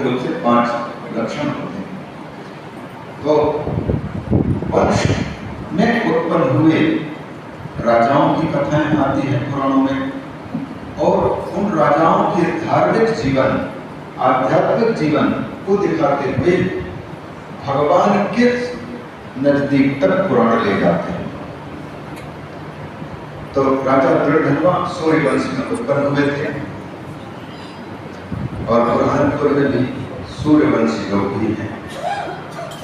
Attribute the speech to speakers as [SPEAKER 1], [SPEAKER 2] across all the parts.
[SPEAKER 1] मुख्य रूप से 5 लक्षण होते हैं। तो वंश में उत्पन्न हुए राजाओं की कथाएं आती हैं पुराणों में, और उन राजाओं के धार्मिक जीवन, आध्यात्मिक जीवन को दिखाते हुए भगवान के नजदीक तक पुराण ले जाते हैं। तो राजा दृढ़धनुआ सूर्यवंश में उत्पन्न हुए थे, और बुरहानपुर में भी सूर्यवंशी लोग भी हैं,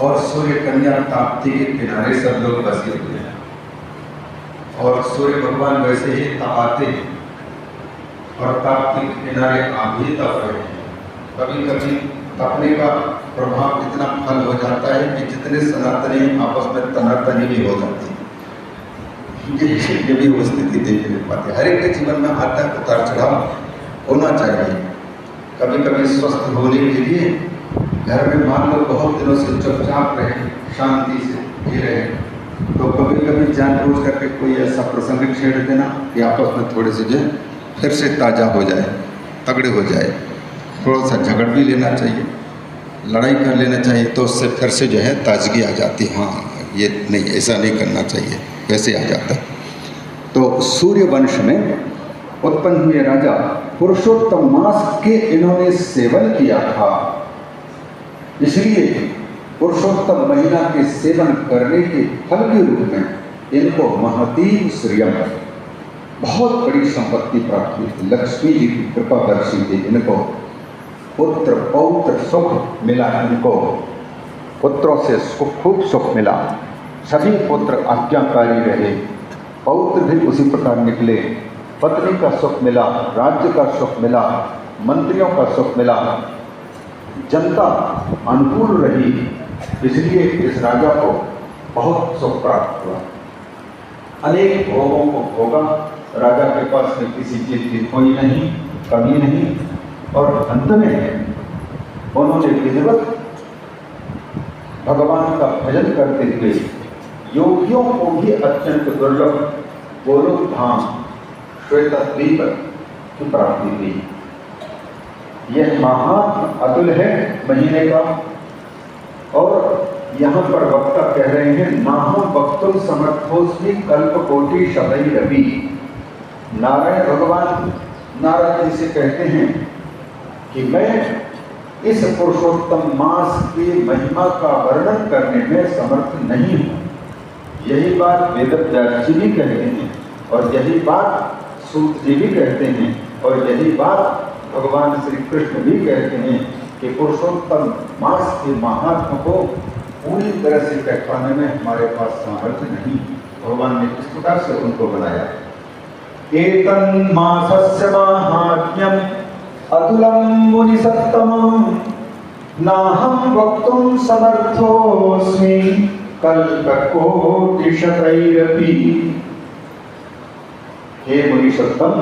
[SPEAKER 1] और सूर्य कन्या ताप्ती के किनारे सब लोग बसे हुए हैं, और सूर्य भगवान वैसे ही तपाते हैं और ताप्ती के किनारे आप भी तप रहे हैं। कभी कभी तपने का प्रभाव इतना फल हो जाता है कि जितने सनातनी आपस में तनातनी भी हो जाती है। ये भी वो स्थिति देखने पाते। हर एक के जीवन में आता है, उतार चढ़ाव होना चाहिए। कभी कभी स्वस्थ होने के लिए घर में मान लो बहुत दिनों से चुपचाप रहे, शांति से जी रहे, तो कभी कभी जानबूझ करके कोई ऐसा प्रसंग छेड़ देना कि आपस में थोड़े से जो फिर से ताज़ा हो जाए, तगड़े हो जाए। थोड़ा सा झगड़ भी लेना चाहिए, लड़ाई कर लेना चाहिए, तो उससे फिर से जो है ताजगी आ जाती है। हाँ, ये नहीं, ऐसा नहीं करना चाहिए, वैसे आ जाता है। तो सूर्य वंश में उत्पन्न हुए राजा पुरुषोत्तम मास के इन्होंने सेवन किया था, इसलिए पुरुषोत्तम महीना के सेवन करने के फल के रूप में इनको महतीम श्रियम, बहुत बड़ी संपत्ति प्राप्त हुई थी। लक्ष्मी जी की कृपा दर्शी थी, इनको पुत्र पौत्र सुख मिला, इनको पुत्रों से खूब सुख मिला। सभी पुत्र आज्ञाकारी रहे, पौत्र भी उसी प्रकार निकले। पत्नी का सुख मिला, राज्य का सुख मिला, मंत्रियों का सुख मिला, जनता अनुकूल रही, इसलिए इस राजा को बहुत सुख प्राप्त हुआ। अनेक भोगों को भोगा, राजा के पास में किसी चीज की कोई नहीं, कमी नहीं, और अंत में उन्होंने विधिवत भगवान का भजन करते हुए योगियों को भी अत्यंत दुर्लभ गोलोक धाम श्वेतद्वीप की प्राप्ति हुई। यह महात्म अतुल है महीने का, और यहाँ पर वक्ता कह रहे हैं, नाहम वक्तुम समर्थोस्मि कल्पकोटि शतैरपि। नारायण भगवान नारद जी से कहते हैं कि मैं इस पुरुषोत्तम मास की महिमा का वर्णन करने में समर्थ नहीं हूँ। यही बात वेदव्यास जी भी कहते हैं, और यही बात सूत जी भी कहते हैं, और यही बात भगवान श्री कृष्ण भी कहते हैं कि पुरुषोत्तम मास के महात्म को पूरी तरह से कह पाने में हमारे पास सामर्थ्य नहीं। भगवान ने इस प्रकार से उनको बनाया। एतन् मासस्य माहात्म्यम् अतुलं मुनिसत्तमं नाहं वक्तुं समर्थोऽस्मि कल्पकोटि शतैरपि। हे मुनिसत्तम,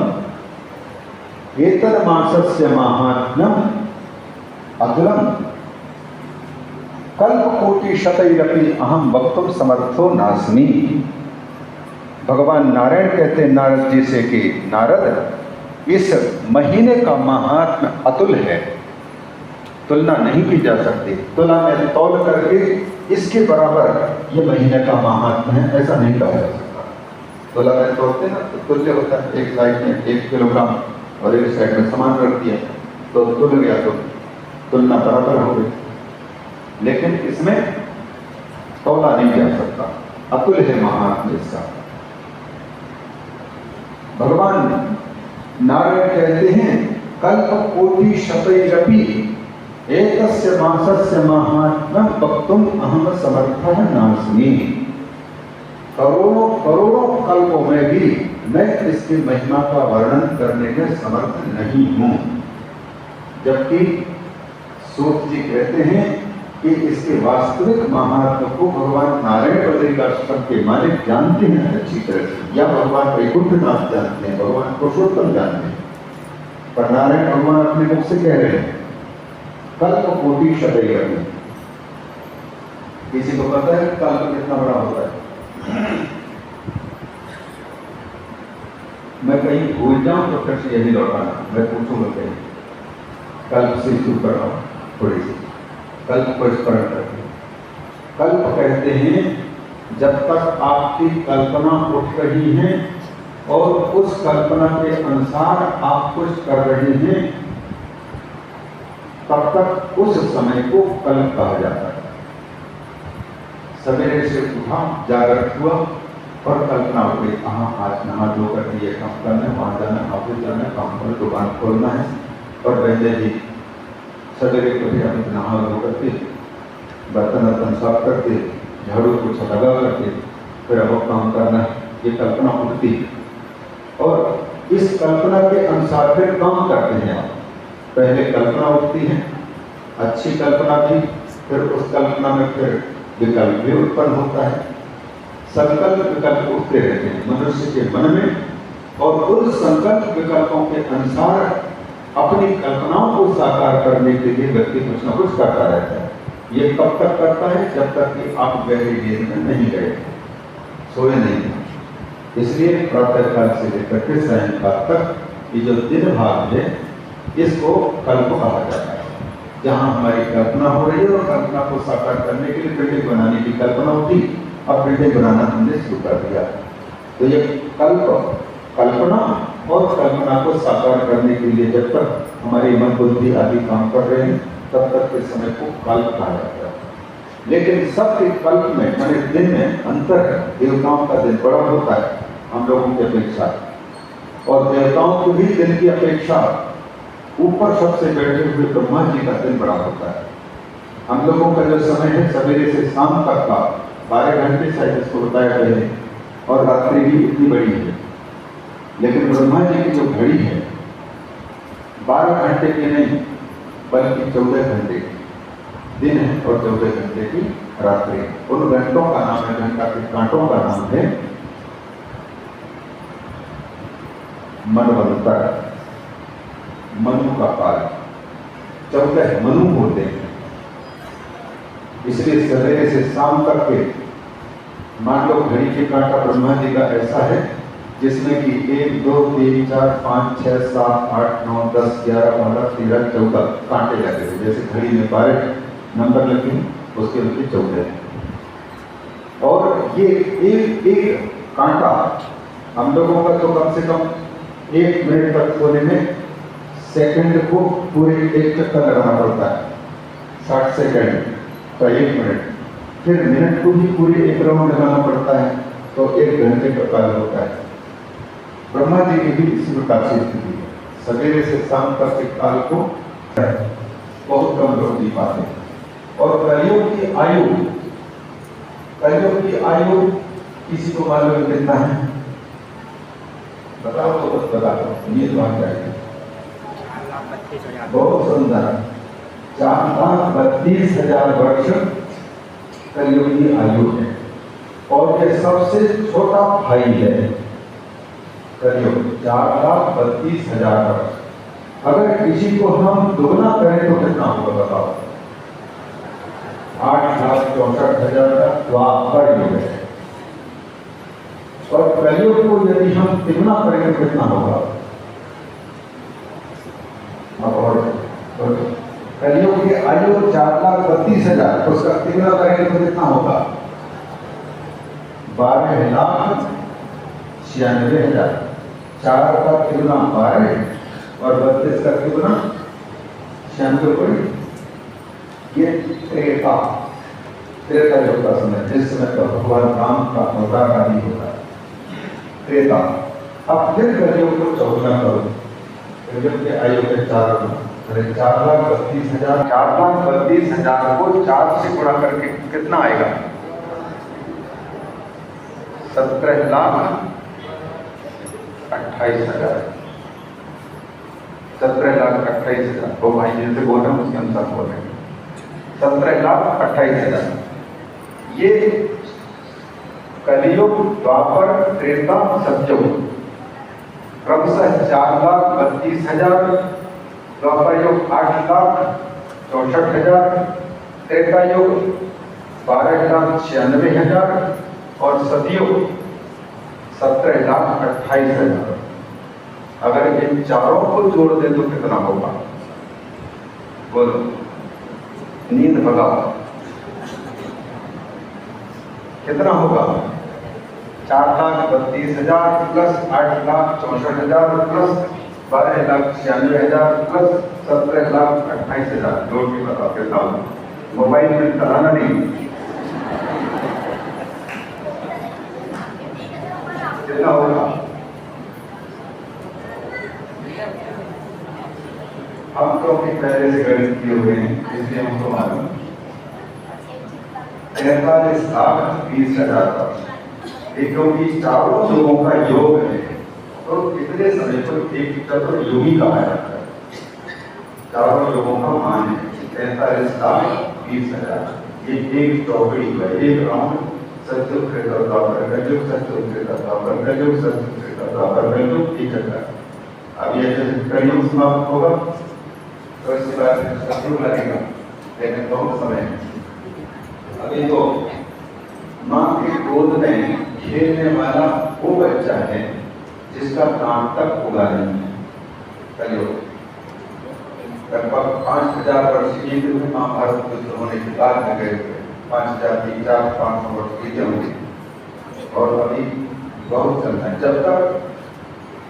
[SPEAKER 1] एतन् मासस्य माहात्म्यम् अतुलं कल्पकोटि शतैरपि अहम वक्तुम समर्थो नास्मि। भगवान नारायण कहते हैं नारद जी से कि नारद, इस महीने का महात्म्य अतुल है, तुलना नहीं की जा सकती। तुलना में तौल करके इसके बराबर ये महीने का महात्म्य है, ऐसा नहीं कहा जा सकता। तुलना में तोलते ना तो तुल्य होता है, एक साइड में 1 किलोग्राम और एक साइड में सामान रख दिया तो तुल गया, तो तुलना बराबर हो गई। लेकिन इसमें तौला नहीं जा सकता, अतुल है महात्म्य इसका। भगवान नारायण कहते हैं कल्पकोटि शतैरपि एतस्य मासस्य माहात्म्यं वक्तुम अहम समर्थः नास्मि। करोड़ों करोड़ों कल्पों में भी मैं इसकी महिमा का वर्णन करने में समर्थ नहीं हूँ। जबकि सूत जी कहते हैं कि इसके वास्तविक महात्म को भगवान नारायण बद्रिकाश्रम के मालिक जानते हैं अच्छी तरह से, या भगवान वैकुंठनाथ जानते हैं, भगवान पुरुषोत्तम जानते हैं, पर नारायण भगवान अपने मुख से कह रहे हैं कल्पकोटि शतैरपि। किसी को पता है कल्प कितना बड़ा होता है? मैं कहीं भूल जाऊं तो फिर से यही लौटाना, मैं पूछूंगा कहीं कल्प से शुरू कर रहा हूं। थोड़ी सी कल्प को स्मरण करके। कल्प कहते हैं जब तक आपकी कल्पना उठ रही है और उस कल्पना के अनुसार आप कुछ कर रहे हैं, तब तक उस समय को कल्प कहा जाता है। सवेरे से उठा, जागृत हुआ और कल्पना हो गई, हाँ आज नहा धो करके ये काम करना है, वहां जाना, ऑफिस जाना, काम करना, दुकान खोलना है। और पहले ही सवेरे को भी हम नहा धो करके बर्तन साफ करके झाड़ू कुछ लगा करके फिर अब काम करना है, ये कल्पना उठती है। और इस कल्पना के अनुसार फिर काम करते हैं आप। पहले कल्पना उठती है, अच्छी कल्पना भी, फिर उस कल्पना में फिर विकल्प भी उत्पन्न होता है। संकल्प विकल्प उठते रहते हैं मनुष्य के मन में, और उन संकल्प विकल्पों के अनुसार अपनी कल्पनाओं को साकार करने के लिए व्यक्ति कुछ न कुछ करता रहता है। ये कब तक करता है? जब तक कि आप गहरी नींद में नहीं गए, सोए नहीं। इसलिए प्रातः काल से लेकर के सायंकाल तक ये जो दिन भाग है, इसको कल्प कहा जाता है, जहाँ हमारी कल्पना हो रही है और कल्पना को साकार करने के लिए बिल्डिंग बनाने की कल्पना होती, अब बिल्डिंग बनाना हमने शुरू कर दिया। तो ये कल्पना और कल्पना को साकार करने के लिए जब तक हमारी मन बुद्धि आदि काम कर रहे हैं, तब तक के समय को कल्प कहा जाता है। लेकिन सबके कल्प में माने दिन में अंतर है। देवताओं का दिन बड़ा होता है हम लोगों की अपेक्षा, और देवताओं को भी दिन की अपेक्षा ऊपर सबसे बैठे हुए ब्रह्मा जी का दिन बड़ा होता है। हम लोगों का जो समय है सवेरे से शाम तक का 12 घंटे शायद इसको बताया गया है, और रात्रि भी इतनी बड़ी है। लेकिन ब्रह्मा जी की जो घड़ी है 12 घंटे की नहीं, बल्कि 14 घंटे दिन है और 14 घंटे की रात्रि। उन घंटों का नाम है, घंटा के कांटों का नाम है मनवंतर, मनु का काल। 14 मनु होते हैं। इसलिए सवेरे से शाम तक के मान लो घड़ी के कांटा ब्रह्मा जी का ऐसा है जिसमें कि 1 2 3 4 5 6 7 8 9 10 11 12 13 14 कांटे लगे हुए। जैसे घड़ी में 12 नंबर लगे उसके लिए 14 है। और ये एक एक कांटा हम लोगों का तो कम से कम 1 मिनट तक होने में सेकंड को पूरे 1 चक्कर लगाना पड़ता है। 60 सेकंड तो 1 मिनट, फिर मिनट को भी पूरे 1 राउंड लगाना पड़ता है, तो 1 घंटे का काल होता है। ब्रह्मा जी की भी इसी प्रकार से स्थिति है। सवेरे से शाम तक के काल को बहुत कम लोग जी पाते हैं। और कलियुग की आयु किसी को मालूम कितना है? बताओ तो बस बता दो, ये तो आ जाएगी। बहुत सुंदर, 4,32,000 वर्ष कलियुग की आयु है। और ये सबसे छोटा भाई है कलियुग, 4,32,000 वर्ष। अगर किसी को हम दुगना करें तो कितना होगा बताओ? 8,64,000 का द्वापर युग है। और कलियुग को यदि हम तिगुना करेंगे तो कितना होगा? और कलियुग की आयु 4,32,000, उसका तिगुना करेंगे तो कितना होगा? 12,96,000। 4 का तिगुना 12 और 32 का तिगुना 96। ये त्रेता युग का समय, जिस समय पर भगवान राम का अवतार आदि होता है, त्रेता। अब फिर कलियुग को 14 करो, कलियुग के आयु के 4 गुना, 4,32,000। 4,32,000 को 4 से गुणा करके कितना आएगा? 17,28,000। 17,28,000। वो भाई जैसे बोल रहे हैं उसके अनुसार बोल रहे हैं। 17,28,000। ये कलियुग, द्वापर, त्रेता, सतयुग क्रमशः 4,32,000, द्वापर युग 8,64,000, त्रेता युग 12,96,000 और सतयुग 17,28,000। अगर इन चारों को जोड़ दे तो कितना होगा बोलो? नींद भगाओ। कितना होगा? 4,32,000 प्लस 8,64,000 प्लस 12,96,000 प्लस 17,28,000। जोड़ के बता देता हूँ, मोबाइल में कराना नहीं। कितना होगा? हम तो अपनी पहले से गणित किए हुए हैं, इसलिए हमको मालूम 43,20,000। क्योंकि चारों लोगों का योग है तो इतने समय पर एक चतुर्युगी कहा जाता है। चारों लोगों का मान है 43,20,000। ये एक चौकड़ी है, एक राउंड। सत्युग कलयुग, सत्युग कलयुग, सत्युग कलयुग, एक चक्कर। अब ये कलयुग समाप्त होगा तो इसके बाद सत्युग लगेगा, लेकिन बहुत समय है। अभी तो माँ के गोद में खेलने वाला वो बच्चा है जिसका दांत तक उगा नहीं है। कलयुग लगभग 5,000 वर्ष की महाभारत युद्ध होने के बाद में गए हुए 5,000-4,500 वर्ष की होंगे और अभी बहुत चलता है। जब तक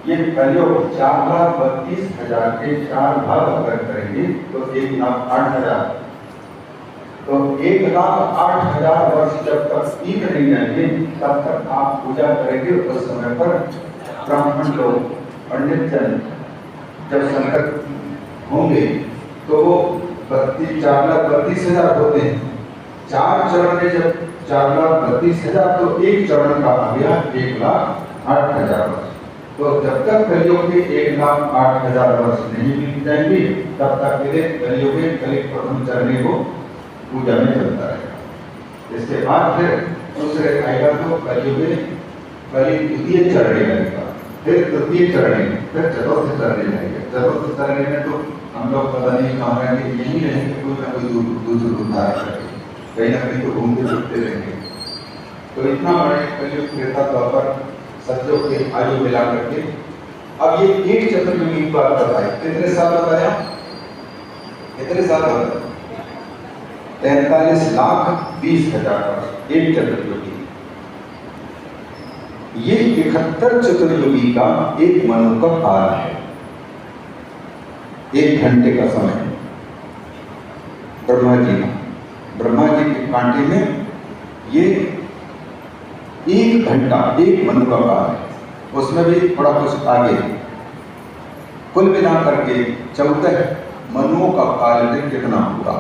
[SPEAKER 1] ये कलयुग 4,32,000 के 4 भाग अगर करेंगे तो 1,08,000, तो 1,08,000 वर्ष जब तक बीत नहीं जाएंगे तब तक आप पूजा करेंगे। उस समय पर ब्राह्मण लोग, पंडित जन जब संकट होंगे तो वो 4,32,000 होते हैं। 4 चरण में जब 4,32,000 तो एक चरण का आ गया 1,08,000 वर्ष। तो जब तक कलयुग के 1,08,000 वर्ष नहीं बीत जाएंगे तब तक कलयुग के कलिक प्रथम चरण को पूजा में चलता रहेगा। इसके बाद फिर दूसरे आएगा तो कलयुग कलिक द्वितीय चरण लगेगा, फिर तृतीय चरण, फिर चतुर्थ चरण लगेगा। चतुर्थ चरण में तो हम लोग पता नहीं कहाँ रहेंगे, यही रहेंगे, कोई ना कोई दूसरे उद्धार करेंगे, कहीं ना कहीं तो घूमते फिरते रहेंगे। तो इतना बड़े कलयुग त्रेता द्वापर सत्युग के आयु मिला करके अब ये एक चतुर्युगी की बात बताए। कितने साल बताया? कितने साल बताया? 43,20,000 वर्ष एक चतुर्युगी। ये 71 चतुर्युगी का एक मनु का काल है, 1 घंटे का समय। ब्रह्मा जी के कांटे में ये 1 घंटा, 1 मनु का काल है। उसमें भी थोड़ा कुछ आगे, कुल मिलाकर के 14 मनुओं का काल में कितना हुआ?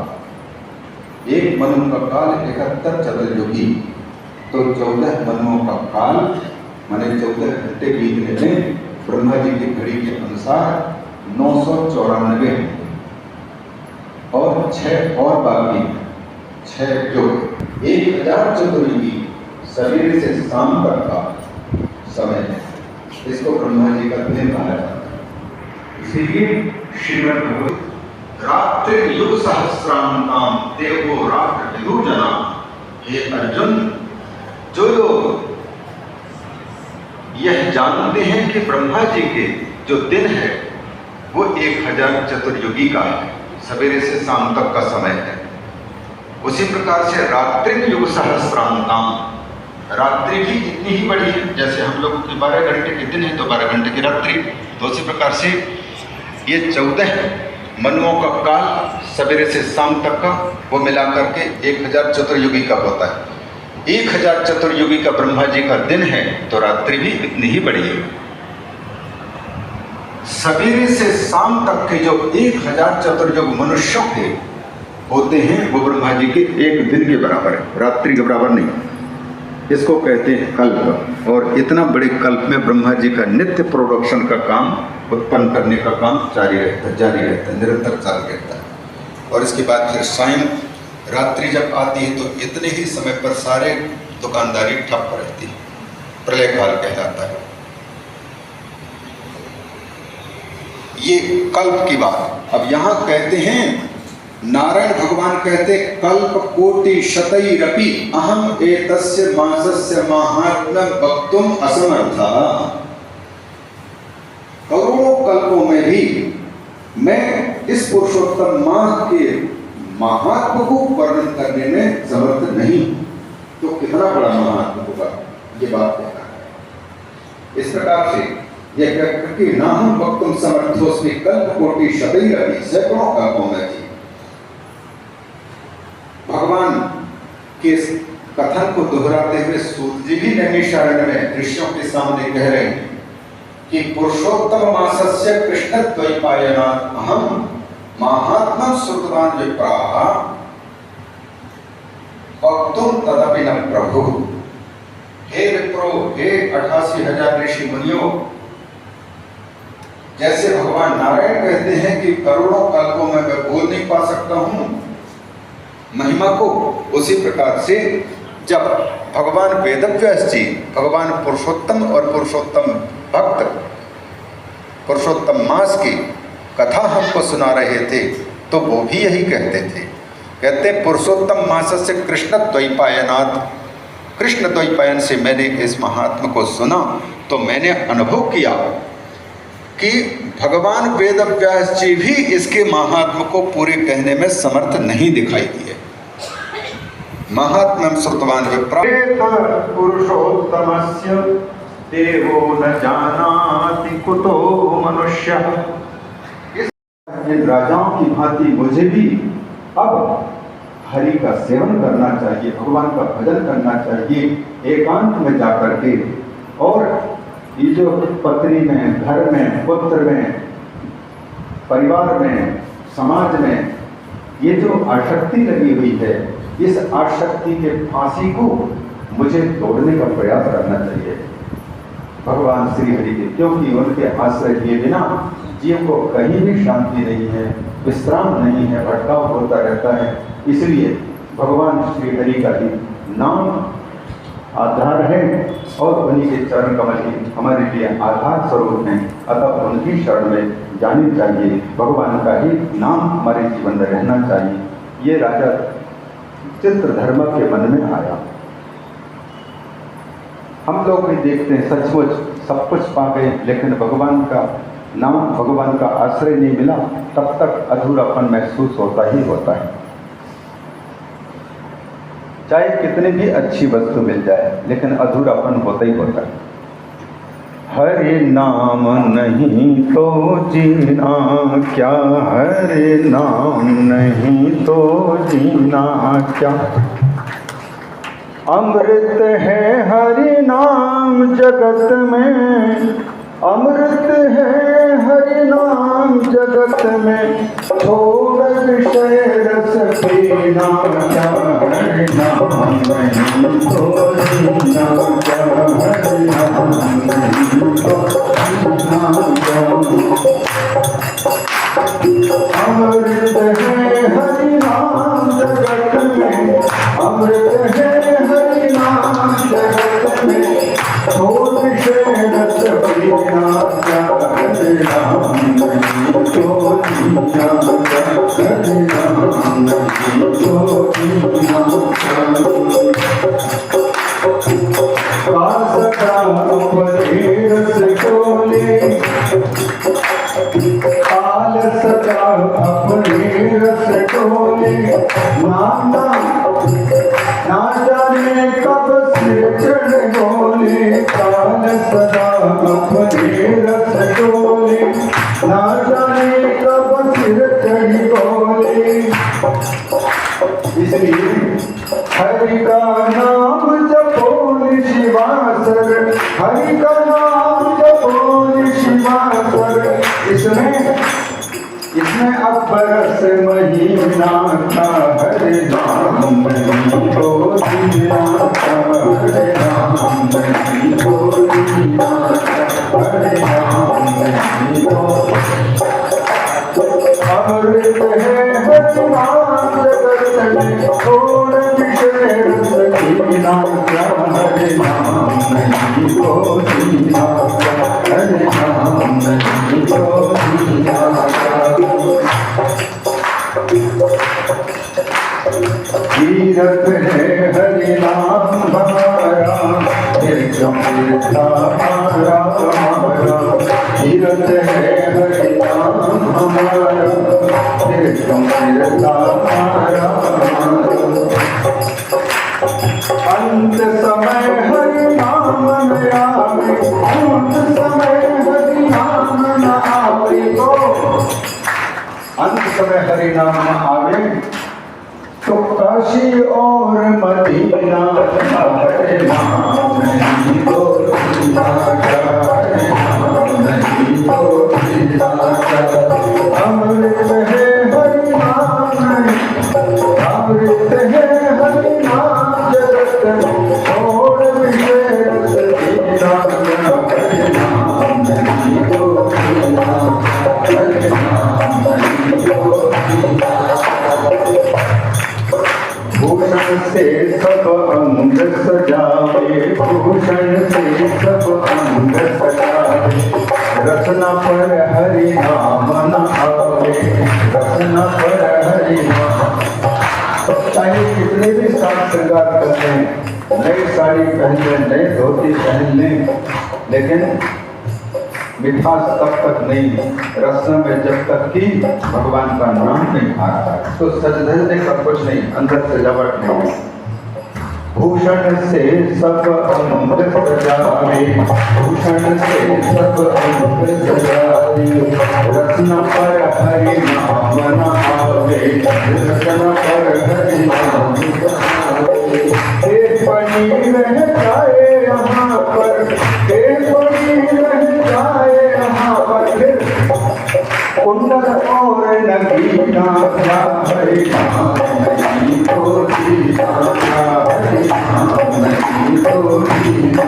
[SPEAKER 1] 1 मनु का काल 71 चतुर्युगी, तो 14 मनुओं का काल माने 14 घंटे बीतने में ब्रह्मा जी की घड़ी के अनुसार 994 और 6 और बाकी 6 युग 1,000 चतुर्युगी सवेरे से शाम तक का समय है। इसको ब्रह्मा जी का दिन कहा जाता है। इसीलिए श्रीमद् भगवत रात्रि युग सहस्रांताम देवो रात्र विदुर्जना। हे अर्जुन, जो लोग यह जानते हैं कि ब्रह्मा जी के जो दिन है वो 1,000 चतुर्युगी का है, सवेरे से शाम तक का समय है। उसी प्रकार से रात्रि युग सहस्रांताम, रात्रि भी इतनी ही बड़ी है जैसे हम लोगों के 12 घंटे के दिन है तो 12 घंटे की रात्रि। तो उसी प्रकार से ये 14 मनुओं का काल सवेरे से शाम तक का वो मिला करके 1,000 चतुर्युगी का होता है। 1,000 चतुर्युगी का ब्रह्मा जी का दिन है तो रात्रि भी इतनी ही बड़ी है। सवेरे से शाम तक के जो 1,000 चतुर्युग मनुष्यों के होते हैं वो ब्रह्मा जी के एक दिन के बराबर है, रात्रि के बराबर नहीं। इसको कहते हैं कल्प। और इतना बड़े कल्प में ब्रह्मा जी का नित्य प्रोडक्शन का काम, उत्पन्न करने का काम जारी रहता है, निरंतर जारी रहता है। और इसके बाद फिर सायं रात्रि जब आती है तो इतने ही समय पर सारे दुकानदारी ठप रहती है, प्रलय काल कहलाता है। ये कल्प की बात। अब यहाँ कहते हैं नारायण भगवान कहते कल्प कोटि शतैरपि अहम एतस्य मासस्य माहात्म्यं वक्तुम असमर्था। करोड़ों कल्पों में भी मैं इस पुरुषोत्तम माह के महात्मा को वर्णन करने में समर्थ नहीं, तो कितना बड़ा महात्मा होगा, ये बात कहना है। इस प्रकार से यह कहकर कि ना हम वक्तुम समर्थोस्मि कल्प कोटि शतैरपि, सैकड़ों कल्पों में जी भगवान के कथन को दोहराते हुए सूत जी भी नैमिषारण्य में ऋषियों के सामने कह रहे हैं कि पुरुषोत्तम मासस्य कृष्ण द्वैपायनात् अहम महात्मा श्रुतवान विप्राः वक्तुम तदपि न प्रभु। हे विप्रो, हे 88,000 ऋषि मुनियों, जैसे भगवान नारायण कहते हैं कि करोड़ों कल्पों में मैं बोल नहीं पा सकता हूं महिमा को, उसी प्रकार से जब भगवान वेदव्यास जी भगवान पुरुषोत्तम और पुरुषोत्तम भक्त पुरुषोत्तम मास की कथा हमको सुना रहे थे, तो वो भी यही कहते थे। कहते पुरुषोत्तम मास से कृष्ण द्वैपायनात्, कृष्ण द्वैपायन से मैंने इस महात्मा को सुना तो मैंने अनुभव किया कि भगवान वेदव्यास जी भी इसके महात्मा को पूरे कहने में समर्थ नहीं दिखाई दिए। महात्मा श्रुतवान विप्रा पुरुषोत्तमस्य देवो न जानाति कुतो मनुष्यः। इन राजाओं की भांति मुझे भी अब हरि का सेवन करना चाहिए, भगवान का भजन करना चाहिए एकांत में जाकर के। और ये जो पत्नी में, घर में, पुत्र में, परिवार में, समाज में ये जो आसक्ति लगी हुई है, इस आसक्ति के फांसी को मुझे तोड़ने का प्रयास करना चाहिए भगवान श्री हरि के, क्योंकि उनके आश्रय किए बिना जीव को कहीं भी शांति नहीं है, विश्राम नहीं है, भटकाव होता रहता है। इसलिए भगवान श्री हरि का ही नाम आधार है और उन्हीं के चरण कमल ही हमारे लिए आधार स्वरूप हैं। अतः उनकी शरण में जानी चाहिए, भगवान का ही नाम हमारे जीवन में रहना चाहिए। ये राजा चित्रधर्मा के मन में आया। हम लोग भी देखते हैं सचमुच सब कुछ पा गए, लेकिन भगवान का नाम, भगवान का आश्रय नहीं मिला, तब तक अधूरापन महसूस होता ही होता है। चाहे कितनी भी अच्छी वस्तु मिल जाए, लेकिन अधूरापन होता ही होता है। हरि नाम नहीं तो जीना क्या, हरि नाम नहीं तो जीना क्या। अमृत है हरि नाम जगत में, अमृत है हरि नाम जगत में। थोड़ा विषय रस पीना क्या, हरि नाम नहीं तो जीना क्या, हरि नाम नहीं तो जीना क्या। अमृत है हरि नाम जगत में, अमृत है हरि नाम जगत में। थोड़ा विषय रस पीना क्या, हरि नाम नहीं तो जीना क्या, हरि नाम नहीं तो जीना क्या। कास का उपदेश खोले, काल सदा अपने रस डोले। नाना ना जाने कब सिर चढ़ बोले, काल सदा अपने रस डोले। ना जाने कब सिर चढ़ बोले। इसलिए हरि का नाम जपो शिवासर, हरि का नाम जपो शिवासर। इसमें अब बरस महीना था, हरि नाम नहीं तो जीना था, हरि नाम नहीं तो जीना था, हरि नाम नहीं तो। अमृत है हरि नाम जगत में, थोड़ा विषय रस पीना क्या, हरि नाम नहीं तो जीना क्या, हरि नाम नहीं तो जीना क्या। तीरथ है हरि नाम हमारा, तीर्थ हमारा हमारा। तीरथ है हरि नाम हमारा, तुम फिरता मारा। अंत समय हरि नाम न आवे, अंत समय हरि नाम न आवे तो, अंत समय हरि नाम न आवे तो काशी और मदीना हरे नाम नहीं तो अमृत है हरि नाम, अमृत है हरि नाम जगत छोड़ विषय दीना, हरि नाम नहीं तो हरि नाम नहीं तो। भूषण से सब अंग सजावे, भूषण से सब अंग सजावे, रचना पर हरि नाम न आवे, रचना पर हरि नाम। चाहे कितने भी साज श्रृंगार कर लें, नई साड़ी पहन लें, नई धोती पहन लें, लेकिन मिठास तब तक नहीं, रस्म में जब तक कि भगवान का नाम नहीं आता तो सज धजने का कुछ नहीं, अंदर सजावट नहीं। भूषण से सब अंग सजावे, भूषण से सब अंग सजावे, रचना पर हरि नाम न आवे, रचना पर हरि नाम न आवे। हे पनी रह जाए यहाँ पर, हे पनी रह जाए यहाँ पर, कुंडल और नगीना हरि नाम नहीं तो दीना, हरि नाम नहीं तो दीना।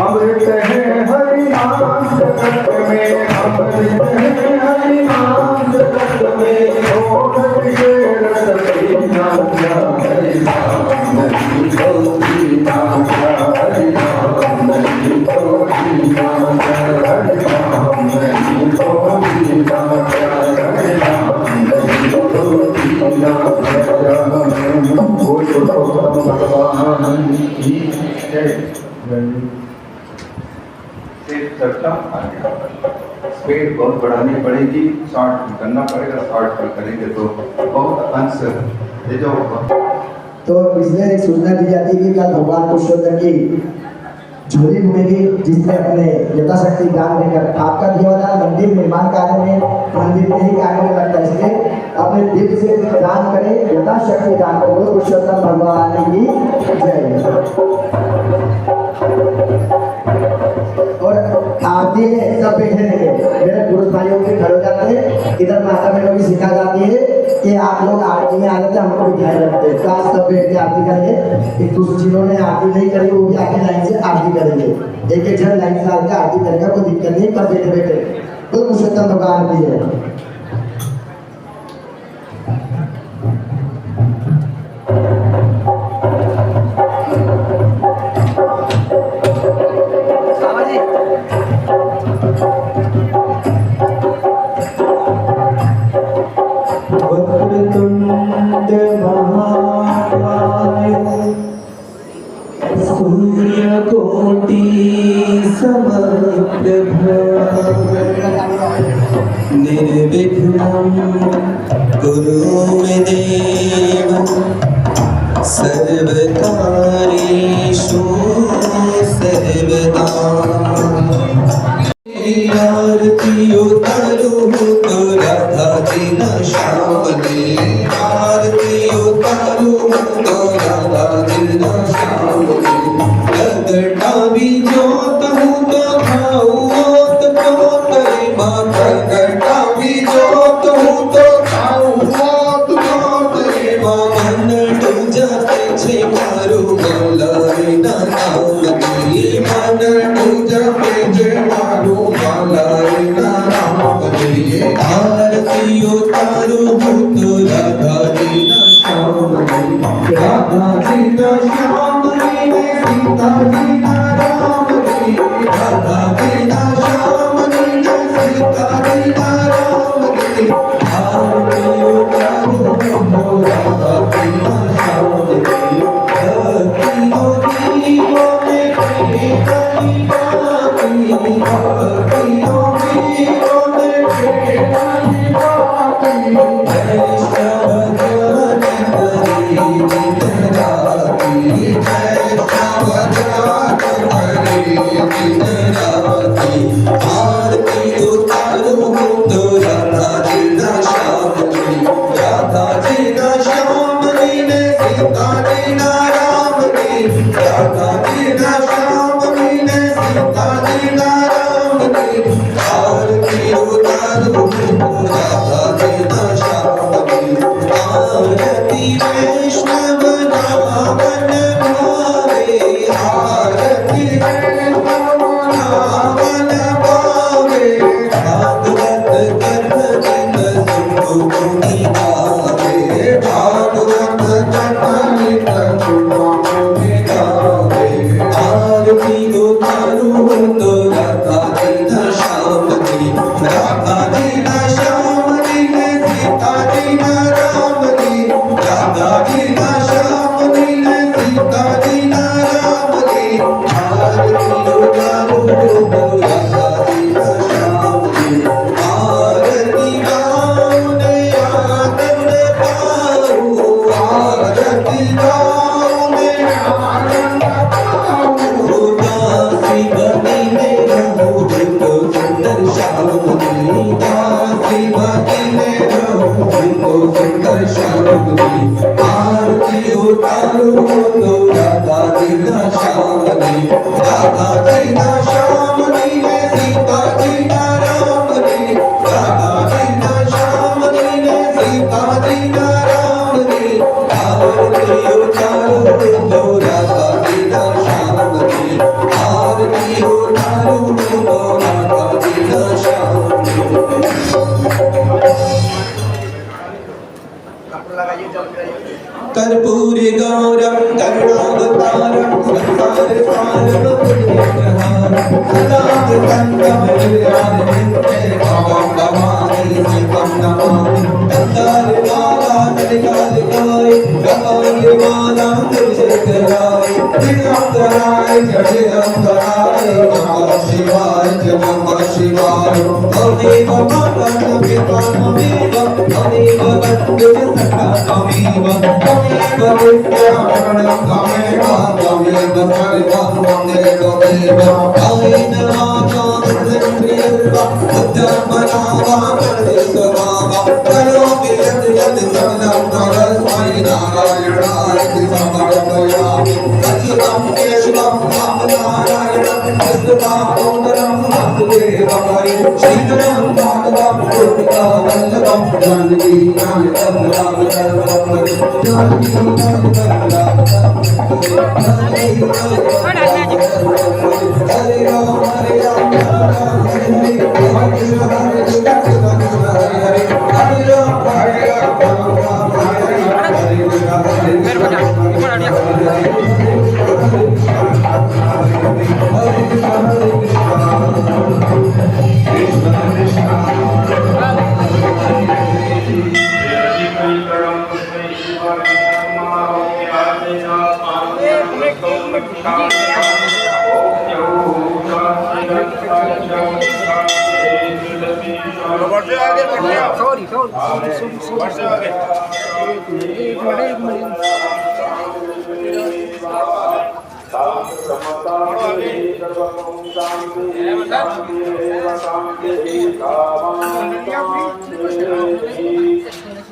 [SPEAKER 1] अमृत है हरि नाम जगत में, अमृत है हरि नाम जगत में, छोड़ विषय रस दीना, हरि नाम नहीं तो दीना, हरि नाम नहीं तो दीना, हरि नाम नहीं तो दीना, हरि नाम नहीं तो दीना। भगवान की जय। चर्चा आ गया, स्पीड बहुत बढ़ानी पड़ेगी, शॉर्ट करना पड़ेगा, शॉर्ट पर करेंगे तो बहुत अंश ये जो।
[SPEAKER 2] तो इसमें एक सूचना दी जाती है कि कल भगवान पुरुषोत्तम की झोली घूमेगी, जिसमें अपने यथाशक्ति दान देकर आपका देवदान मंदिर निर्माण कार्य में, मंदिर में ही कार्य में लगता है, इसलिए अपने दिल से दान करें, यथाशक्ति दान करें। पुरुषोत्तम भगवान की जय। और आरती में सब बैठे रहेंगे, मेरे पुरुष भाइयों के खड़े हो जाते हैं, इधर माता बहनों की सिखा जाती है कि आप लोग आरती में आ जाते हैं, हमको बिठाए रखते हैं, तो आज सब बैठ के आरती करेंगे। एक दूसरे जिन्होंने आरती नहीं करी वो भी आगे लाइन से आरती करेंगे, एक एक जन लाइन से आके आरती करेगा, कोई दिक्कत नहीं, पर बैठे बैठे तो पुरुषोत्तम भगवान की है।
[SPEAKER 3] सूर्यकोटि समप्रभ निर्विघ्नं कुरु मे देव सर्वकार्येषु सर्वदा। आरती उतारो तो राधा दिन श्यामले, आरती उतारो तो राधा दिन श्यामले। प्रगटा भी जोत हूँ तो खाऊं ओत पोत रे माँ, प्रगटा भी जोत हूँ तो खाऊं ओत पोत रे माँ। मन डूजाते छे मारू गौला रे नाम दी, मन डूजाते छे मारू गौला रे नाम दी। आरती उतारो हूँ तो राधा दिन श्यामले, राधा दिन श्यामले, सीता दीना राम दी, राधा दीना श्याम दीना, सीता दीना राम दी। आरती उतारो हो राधा दीना श्याम दी, भक्तियों दीवों में कहीं कहीं बाकी, भक्तियों दीवों में कहीं कहीं बाकी। राधा जी ना श्याम जी ने सीता जी ना राम जी राधा जी ना श्याम जी ने सीता जी ना राम जी आरती उतारो राधा जी ना श्याम जी आरती वैष्णव नामन भावे आरती वैष्णव नामन भावे भागवत कथा जिन सुनी गावे भागवत कथा जिन सुनी गावे आरती उतारो तो राधा जी ना श्याम जी राधा जी ना श्याम जी ने सीता जी ना राम जी राधा जी ना श्याम जी ने सीता जी ना राम जी आरती उतारो तो राधा जी ना श्याम जी आरती गाओ ने आनंद पाओ आरती गाओ ने आनंद पाओ दासी बनी ने रहो जिनको सुंदर श्याम जी दासी बनी ने रहो जिनको सुंदर श्याम जी आरती उतारो तो राधा जी ना श्याम जी राधा जी ना श्याम जी ने सीता जी ना राम जी राधा जी ना श्याम जी ने सीता जी ना राम जी आरती उतारो तो राधा जी ना श्याम जी आरती उतारो तो राधा जी ना श्याम जी कर्पूरी गौरम करुणावतारम संसार सारम पुण्यप्रहारम सदा वसंतम हृदयानंदे भवं भवानी शिवं नमामि कंदार माला नलिकाल गाय गवाय माला तुलसीकराय दिगंबराय जगदंबराय नमः शिवाय नमः शिवाय अमेव माता पिता ममेव अमेव बन्धु सखा ममेव अमेव विद्यारणं ममेव अमेव सर्वं ममेव कायेन वाचा मनसेन्द्रियर्वा बुद्धिर्मना वा करोमि यत् यत् सकलं परस्मै नारायणाय समर्पयामि सच्चिदां केशवं नारायणं कृष्णदामोदरं वासुदेवाय श्रीधरं माधवं गोपिका वल्लभं जानकी नायकं राम सर्वं जानकी नायकं राम हरे राम राम राम हरे कृष्ण हरे कृष्ण कृष्ण हरे हरे हरे राम राम राम हरे हरे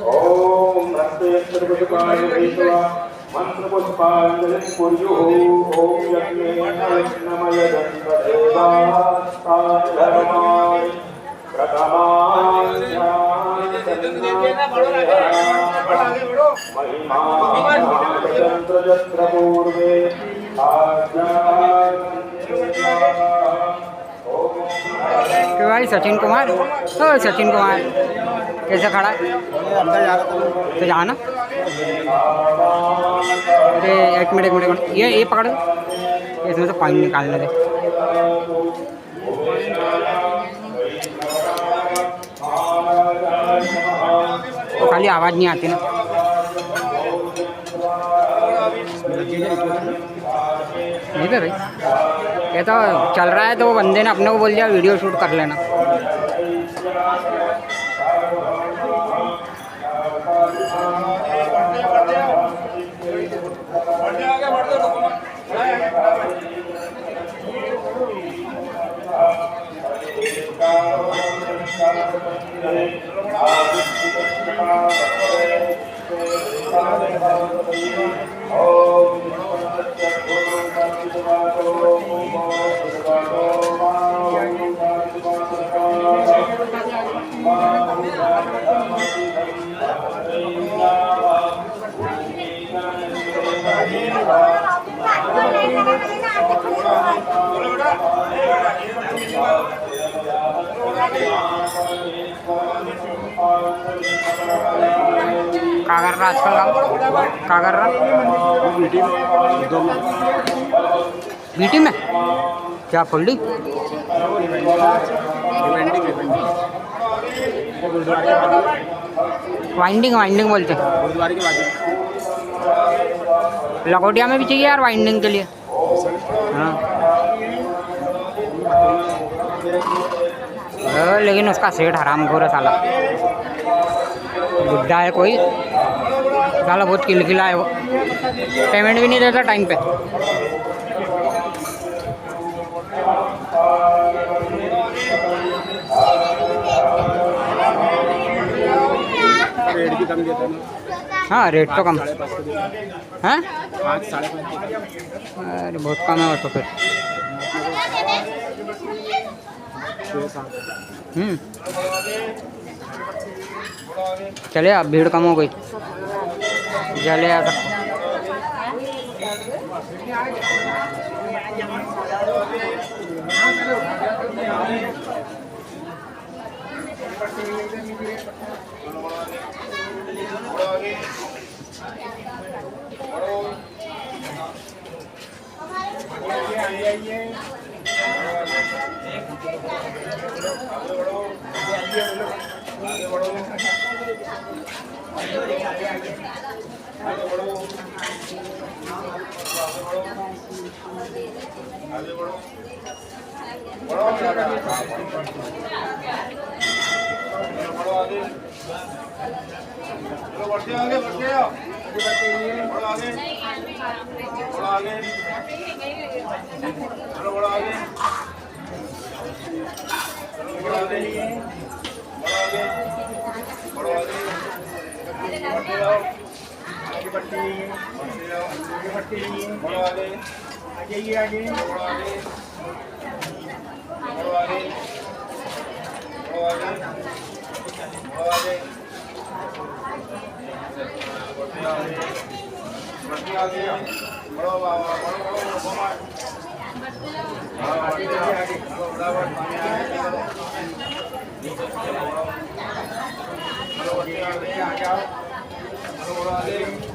[SPEAKER 4] ओम मंत्र पुष्पांजलि कुर्युः ओम यज्ञमय धर्माय महिमा पूर्वे
[SPEAKER 5] भाई सचिन कुमार सचिन कुमार कैसे खड़ा है तो जाना अरे एक मिनट ये पकड़ इसमें से पानी निकालने दे तो खाली आवाज़ नहीं आती ना नहीं तो भाई ये तो चल रहा है तो वो बंदे ने अपने को बोल दिया वीडियो शूट कर लेना
[SPEAKER 4] Hare
[SPEAKER 5] क्या कर रहा आजकल काम? क्या कर रहा? बीटी में क्या फोल्डिंग? वाइंडिंग वाइंडिंग बोलते हैं। लखोटिया में भी चाहिए यार वाइंडिंग के लिए। हाँ लेकिन उसका सेठ हरामखोर है साला, बुड्ढा है कोई साला, बहुत किलकिला है वो, पेमेंट भी नहीं देता टाइम पे।
[SPEAKER 4] रेट भी कम देता है ना।
[SPEAKER 5] हाँ रेट तो कम है।
[SPEAKER 4] 5 साढ़े 5।
[SPEAKER 5] अरे बहुत कम है वो तो फिर।
[SPEAKER 4] 6-7।
[SPEAKER 5] चले अब भीड़ कम हो गई, चले आता।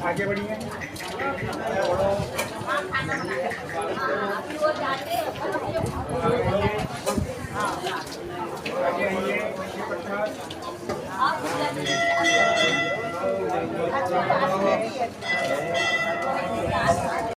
[SPEAKER 4] आगे बढ़िए।